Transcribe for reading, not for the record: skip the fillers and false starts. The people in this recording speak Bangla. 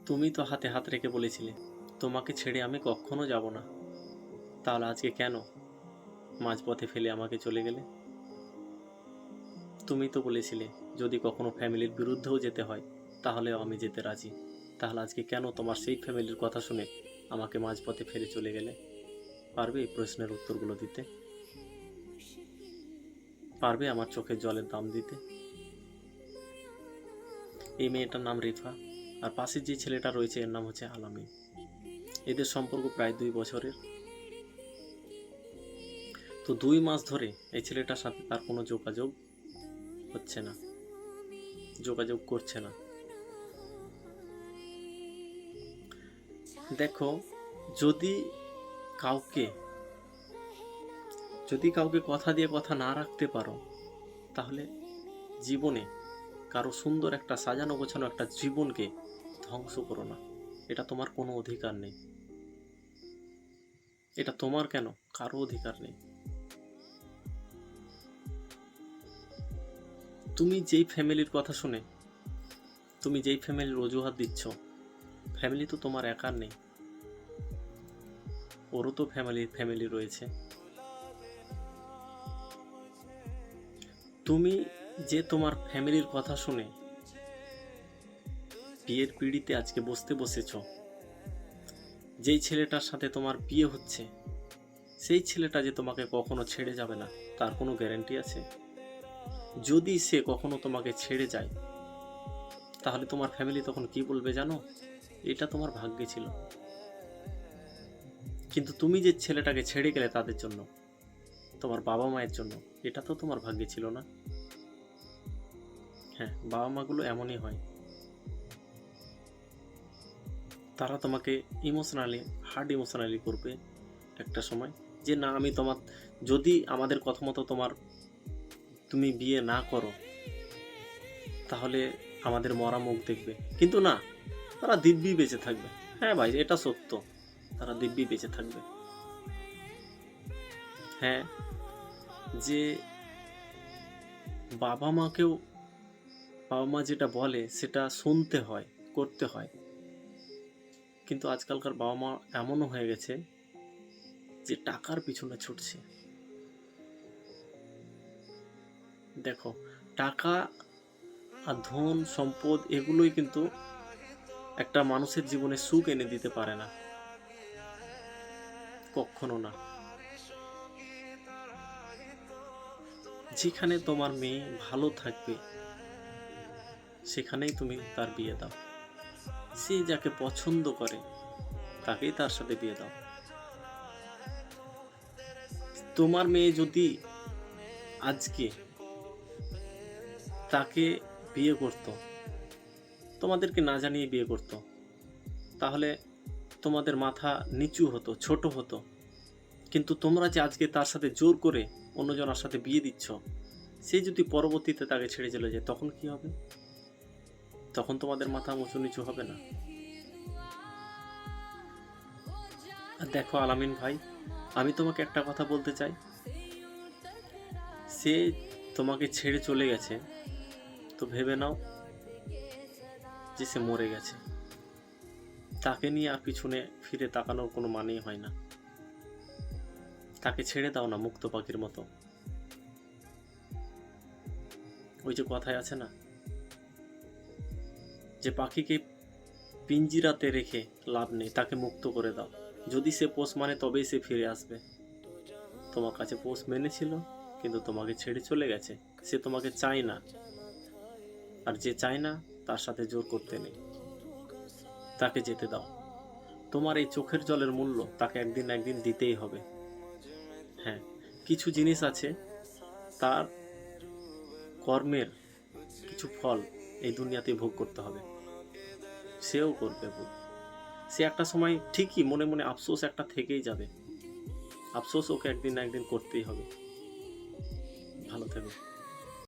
তুমি তো হাতে হাত রেখে বলেছিলে তোমাকে ছেড়ে আমি কখনো যাব না। তাহলে আজকে কেন মাঝপথে ফেলে আমাকে চলে গেলে? তুমি তো বলেছিলে যদি কখনো ফ্যামিলির বিরুদ্ধেও যেতে হয় তাহলেও আমি যেতে রাজি। তাহলে আজকে কেন তোমার সেই ফ্যামিলির কথা শুনে আমাকে মাঝপথে ফেলে চলে গেলে? পারবে এই প্রশ্নের উত্তরগুলো দিতে? পারবে আমার চোখের জলের দাম দিতে? এই মেয়েটার নাম রিফা, আর পাশে যে ছেলেটা রয়েছে এর নাম হচ্ছে আলামিন। এদের সম্পর্ক প্রায় 2 বছরের। তো 2 মাস ধরে এই ছেলেটার সাথে তার কোনো যোগাযোগ হচ্ছে না, যোগাযোগ করছে না। দেখো, যদি কাউকে কথা দিয়ে কথা না রাখতে পারো, তাহলে জীবনে কারো সুন্দর একটা সাজানো গোছানো একটা জীবনকে ধ্বংস করো না। এটা তোমার কোনো অধিকার নেই। এটা তোমার কেন, কারো অধিকার নেই। তুমি যেই ফ্যামিলির কথা শুনে, তুমি যেই ফ্যামিলির অজুহাত দিচ্ছ, ফ্যামিলি তো তোমার একার নেই, ওরও তো ফ্যামিলি রয়েছে। তুমি যে তোমার ফ্যামিলির কথা শুনে বিয়ের পিঁড়িতে আজকে বসেছ, যেই ছেলেটার সাথে তোমার বিয়ে হচ্ছে সেই ছেলেটা যে তোমাকে কখনো ছেড়ে যাবে না তার কোনো গ্যারান্টি আছে? যদি সে কখনো তোমাকে ছেড়ে যায়, তাহলে তোমার ফ্যামিলি তখন কি বলবে জানো? এটা তোমার ভাগ্যে ছিল। কিন্তু তুমি যে ছেলেটাকে ছেড়ে গেলে তাদের জন্য, তোমার বাবা মায়ের জন্য, এটা তো তোমার ভাগ্যে ছিল না। হ্যাঁ, বাবা মাগুলো এমনই হয়। তারা তোমাকে হার্ড ইমোশনালি করবে একটা সময়, যে না আমি তোমার, যদি আমাদের কথা মতো তুমি বিয়ে না করো তাহলে আমাদের মরা মুখ দেখবে। কিন্তু না, তারা দিব্যি বেঁচে থাকবে। হ্যাঁ ভাই, এটা সত্য, তারা দিব্যি বেঁচে থাকবে। হ্যাঁ, যে বাবা মা যেটা বলে সেটা শুনতে হয়, করতে হয়। কিন্তু আজকালকার বাবা মা এমনও হয়ে গেছে যে টাকার পিছনে ছুটছে। দেখো, টাকা আর ধন সম্পদ এগুলোই কিন্তু একটা মানুষের জীবনে সুখ এনে দিতে পারে না, কখনো না। যেখানে তোমার মেয়ে ভালো থাকবে সেখানেই তুমি তার বিয়ে দাও। সে যাকে পছন্দ করে তাকেই তার সাথে বিয়ে দাও। তোমার মেয়ে যদি আজকে তাকে বিয়ে করত, তোমাদেরকে না জানিয়ে বিয়ে করত, তাহলে তোমাদের মাথা নিচু হতো, ছোট হতো। কিন্তু তোমরা যে আজকে তার সাথে জোর করে অন্যজনের সাথে বিয়ে দিচ্ছ, সে যদি পরবর্তীতে তাকে ছেড়ে চলে যায় তখন কি হবে? তখন তোমাদের মাথা উঁচু নিচু হবে না? আর দেখো আলামিন ভাই, আমি তোমাকে একটা কথা বলতে চাই, সে তোমাকে ছেড়ে চলে গেছে তো ভেবে নাও যে সে মরে গেছে। তাকে নিয়ে আর পিছনে ফিরে তাকানোর কোনো মানেই হয় না। তাকে ছেড়ে দাও না মুক্ত পাখির মতো। ওই যে কথায় আছে না, যে পাখিকে পিঞ্জিরাতে রেখে লাভ নেই, তাকে মুক্ত করে দাও। যদি সে পোষ মানে তবেই সে ফিরে আসবে। তোমার কাছে পোষ মেনেছিল কিন্তু তোমাকে ছেড়ে চলে গেছে, সে তোমাকে চায় না। আর যে চায় না তার সাথে জোর করতে নেই, তাকে যেতে দাও। তোমার এই চোখের জলের মূল্য তাকে একদিন না একদিন দিতেই হবে। হ্যাঁ, কিছু জিনিস আছে, তার কর্মের কিছু ফল এই দুনিয়াতে ভোগ করতে হবে, সেও করবে ভোগ। সে একটা সময় ঠিকই মনে মনে আফসোস একটা থেকেই যাবে, আফসোস ওকে একদিন না একদিন করতেই হবে। ভালো থেকো।